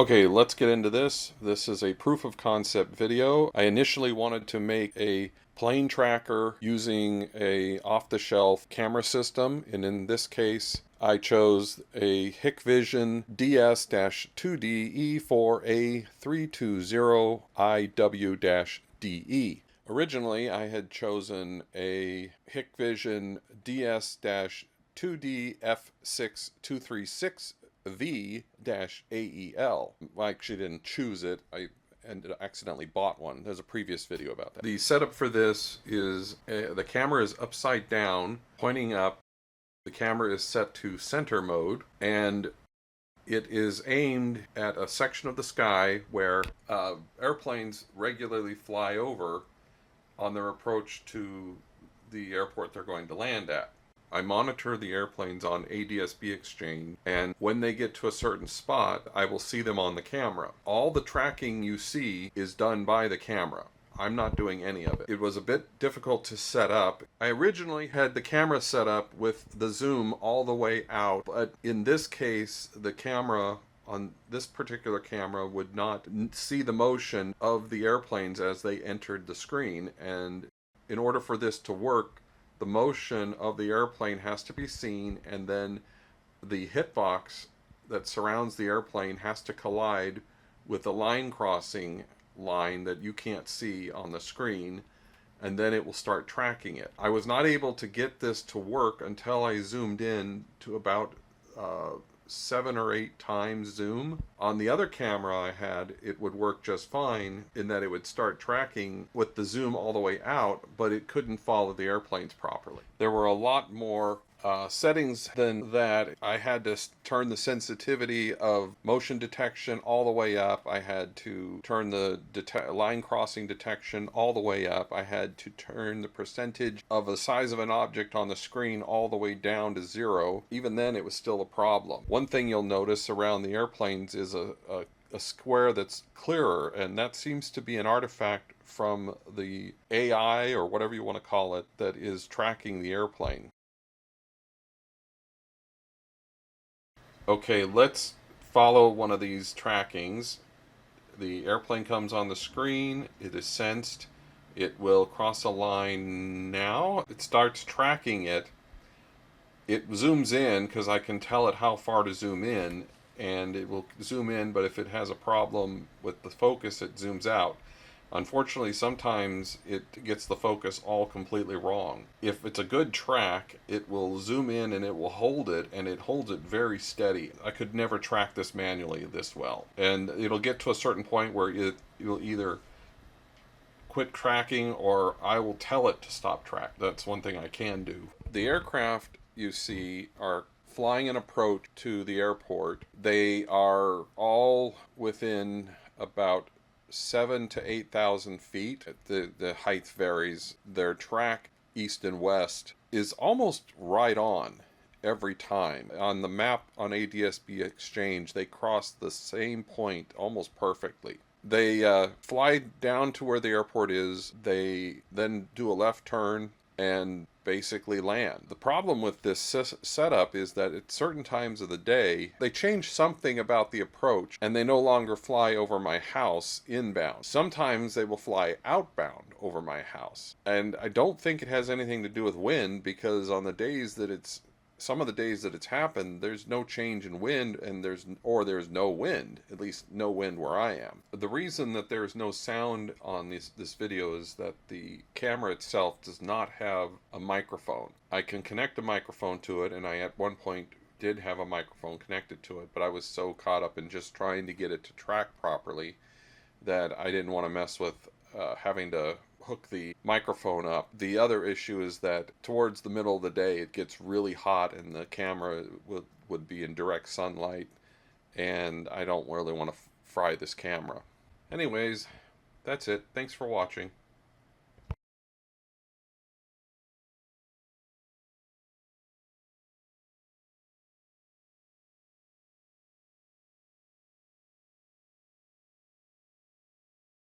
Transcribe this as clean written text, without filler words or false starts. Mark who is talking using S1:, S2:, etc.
S1: Okay, let's get into this. This is a proof of concept video. I initially wanted to make a plane tracker using a off-the-shelf camera system, and in this case I chose a Hikvision DS-2D E4A320IW-DE. Originally I had chosen a Hikvision DS-2D F6236 V-AEL. I actually didn't choose it. I accidentally bought one. There's a previous video about that. The setup for this is the camera is upside down, pointing up. The camera is set to center mode, and it is aimed at a section of the sky where airplanes regularly fly over on their approach to the airport they're going to land at. I monitor the airplanes on ADS-B Exchange, and when they get to a certain spot, I will see them on the camera. All the tracking you see is done by the camera. I'm not doing any of it. It was a bit difficult to set up. I originally had the camera set up with the zoom all the way out, but in this case, the camera on this particular camera would not see the motion of the airplanes as they entered the screen, and in order for this to work, the motion of the airplane has to be seen, and then the hitbox that surrounds the airplane has to collide with the line crossing line that you can't see on the screen, and then it will start tracking it. I was not able to get this to work until I zoomed in to about 7 or 8 times zoom. On the other camera I had, it would work just fine in that it would start tracking with the zoom all the way out, but it couldn't follow the airplanes properly. There were a lot more settings than that. I had to turn the sensitivity of motion detection all the way up. I had to turn the line crossing detection all the way up. I had to turn the percentage of the size of an object on the screen all the way down to 0. Even then it was still a problem. One thing you'll notice around the airplanes is a square that's clearer, and that seems to be an artifact from the AI, or whatever you want to call it, that is tracking the airplane. Okay, let's follow one of these trackings. The airplane comes on the screen, it is sensed, it will cross a line now. It starts tracking it. It zooms in because I can tell it how far to zoom in, and it will zoom in, but if it has a problem with the focus, it zooms out. Unfortunately, sometimes it gets the focus all completely wrong. If it's a good track, it will zoom in and it will hold it, and it holds it very steady. I could never track this manually this well. And it'll get to a certain point where it'll either quit tracking, or I will tell it to stop track. That's one thing I can do. The aircraft you see are flying an approach to the airport. They are all within about 7,000 to 8,000 feet. The height varies. Their track, east and west, is almost right on every time. On the map on ADS-B Exchange, they cross the same point almost perfectly. They fly down to where the airport is. They then do a left turn and basically land. The problem with this setup is that at certain times of the day, they change something about the approach, and they no longer fly over my house inbound. Sometimes they will fly outbound over my house. And I don't think it has anything to do with wind, because on the days that some of the days that it's happened, there's no change in wind, and there's no wind, at least no wind where I am. The reason that there's no sound on this video is that the camera itself does not have a microphone. I can connect a microphone to it, and I at one point did have a microphone connected to it, but I was so caught up in just trying to get it to track properly that I didn't want to mess with having to hook the microphone up. The other issue is that towards the middle of the day it gets really hot, and the camera would be in direct sunlight, and I don't really want to fry this camera. Anyways, that's it. Thanks for watching.